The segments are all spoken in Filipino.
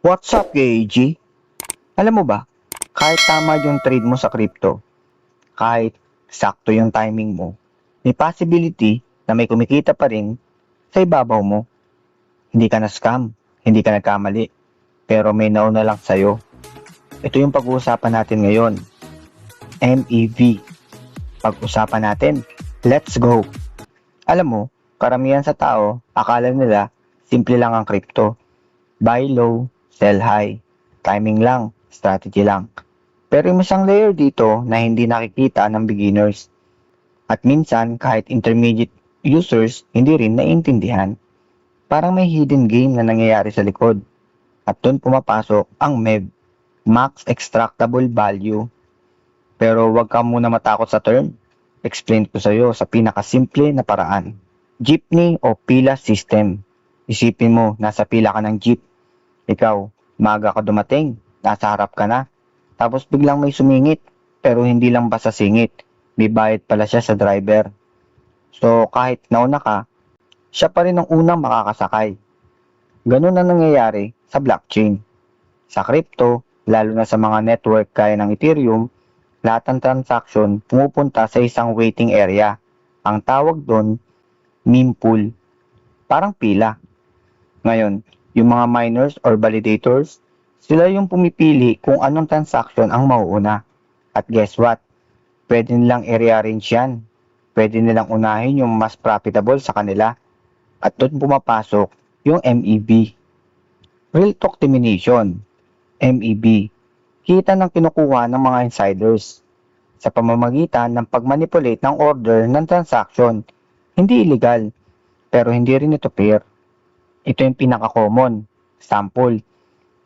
What's up, KG? Alam mo ba, kahit tama yung trade mo sa crypto, kahit sakto yung timing mo, may possibility na may kumikita pa rin sa ibabaw mo. Hindi ka na-scam, hindi ka nagkamali, pero may nauna lang sa'yo. Ito yung pag-uusapan natin ngayon. MEV. Pag-usapan natin. Let's go! Alam mo, karamihan sa tao, akala nila simple lang ang crypto. Buy low, sell high. Timing lang, strategy lang. Pero may isang layer dito na hindi nakikita ng beginners. At minsan, kahit intermediate users, hindi rin naiintindihan. Parang may hidden game na nangyayari sa likod. At doon pumapasok ang MEV, Max Extractable Value. Pero wag ka muna matakot sa term. Explain ko sa iyo sa pinakasimple na paraan. Jeepney o pila system. Isipin mo, nasa pila ka ng jeep. Ikaw, maaga ka dumating, nasa harap ka na. Tapos biglang may sumingit, pero hindi lang basta singit. May bayad pala siya sa driver. So kahit nauna ka, siya pa rin ang unang makakasakay. Ganun na nangyayari sa blockchain. Sa crypto, lalo na sa mga network kaya ng Ethereum, lahat ng transaction pumupunta sa isang waiting area. Ang tawag doon, meme pool. Parang pila. Ngayon, yung mga miners or validators, sila yung pumipili kung anong transaction ang mauuna. At guess what? Pwede nilang i-rearrange yan. Pwede nilang unahin yung mas profitable sa kanila. At doon pumapasok yung MEV. Real Talk Termination. MEV. Kita ng kinukuha ng mga insiders sa pamamagitan ng pagmanipulate ng order ng transaction. Hindi illegal, pero hindi rin ito fair. Ito yung pinaka-common. Sample.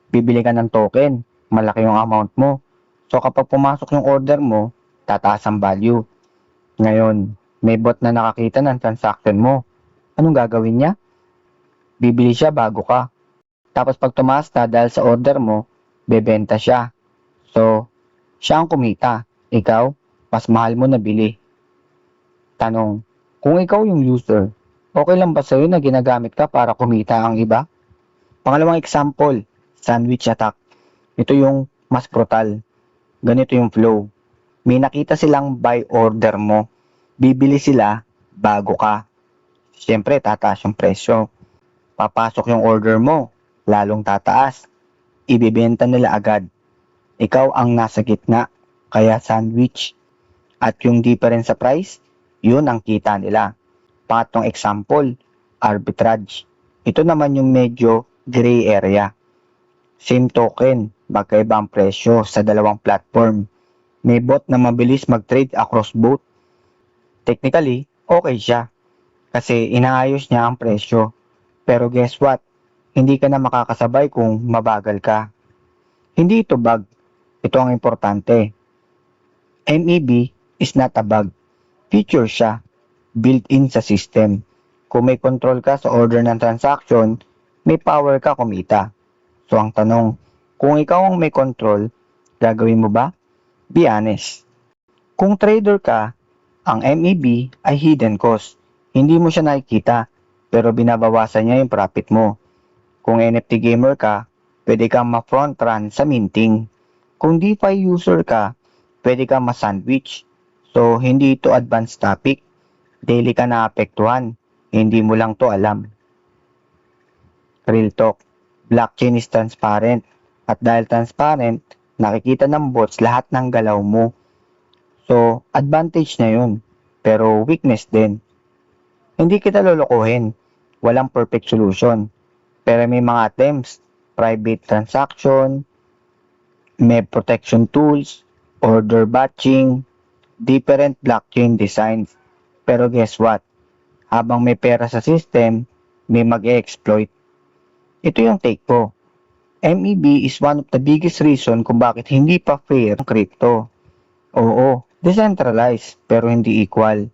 Bibili ka ng token, malaki yung amount mo. So kapag pumasok yung order mo, tataas ang value. Ngayon, may bot na nakakita ng transaction mo. Anong gagawin niya? Bibili siya bago ka. Tapos pag tumaas na dahil sa order mo, bebenta siya. So, siya ang kumita. Ikaw, mas mahal mo na bili. Tanong, kung ikaw yung user, okay lang ba sa'yo na ginagamit ka para kumita ang iba? Pangalawang example, sandwich attack. Ito yung mas brutal. Ganito yung flow. May nakita silang buy order mo. Bibili sila bago ka. Siyempre, tataas yung presyo. Papasok yung order mo, lalong tataas. Ibibenta nila agad. Ikaw ang nasa gitna, kaya sandwich. At yung difference sa price, yun ang kita nila. Pangatlong example, arbitrage. Ito naman yung medyo gray area. Same token, magkaiba ang presyo sa dalawang platform. May bot na mabilis mag-trade across both. Technically, okay siya. Kasi inaayos niya ang presyo. Pero guess what? Hindi ka na makakasabay kung mabagal ka. Hindi ito bug. Ito ang importante. MEV is not a bug. Feature siya. Built-in sa system. Kung may control ka sa order ng transaction, may power ka kumita. So ang tanong, kung ikaw ang may control, gagawin mo ba? Be honest. Kung trader ka, ang MEV ay hidden cost. Hindi mo siya nakikita, pero binabawasan niya yung profit mo. Kung NFT gamer ka, pwede kang ma-front run sa minting. Kung DeFi user ka, pwede kang ma-sandwich. So hindi ito advanced topic. Daily ka naapektuhan. Hindi mo lang to alam. Real talk. Blockchain is transparent. At dahil transparent, nakikita ng bots lahat ng galaw mo. So, advantage na yun. Pero weakness din. Hindi kita lolokohin. Walang perfect solution. Pero may mga attempts. Private transaction, MEV protection tools, order batching, different blockchain designs. Pero guess what? Habang may pera sa system, may mag-e-exploit. Ito yung take ko. MEV is one of the biggest reason kung bakit hindi pa fair ang crypto. Oo, decentralized pero hindi equal.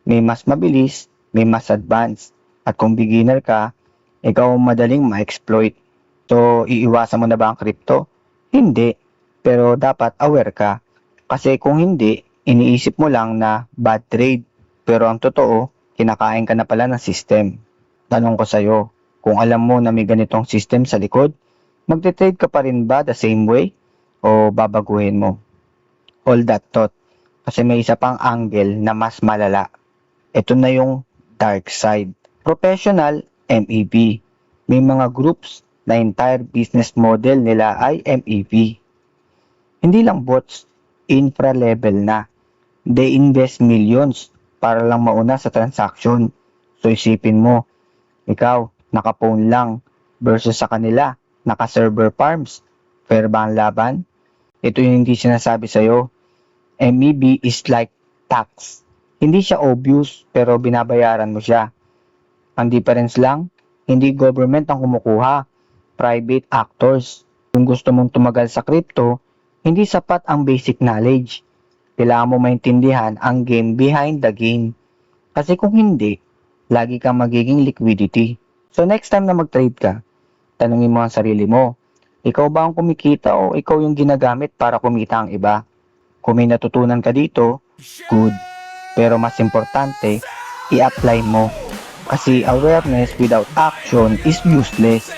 May mas mabilis, may mas advanced. At kung beginner ka, ikaw ang madaling ma-exploit. So, iiwasan mo na ba ang crypto? Hindi. Pero dapat aware ka. Kasi kung hindi, iniisip mo lang na bad trade. Pero ang totoo, kinakain ka na pala ng system. Tanong ko sa'yo, kung alam mo na may ganitong system sa likod, Magte-trade ka pa rin ba the same way? O babaguhin mo? All that thought. Kasi may isa pang angle na mas malala. Ito na yung dark side. Professional MEV. May mga groups na entire business model nila ay MEV. Hindi lang bots, infra level na. They invest millions para lang mauna sa transaction. So isipin mo, ikaw, naka-phone lang versus sa kanila, naka-server farms. Fair ba ang laban? Ito yung hindi sinasabi sa'yo. MEV is like tax. Hindi siya obvious pero binabayaran mo siya. Ang difference lang, hindi government ang kumukuha, private actors. Kung gusto mong tumagal sa crypto, hindi sapat ang basic knowledge. Kailangan mo maintindihan ang game behind the game. Kasi kung hindi, lagi kang magiging liquidity. So next time na mag-trade ka, tanungin mo ang sarili mo, ikaw ba ang kumikita o ikaw yung ginagamit para kumita ang iba? Kung may natutunan ka dito, good. Pero mas importante, i-apply mo. Kasi awareness without action is useless.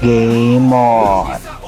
Game on!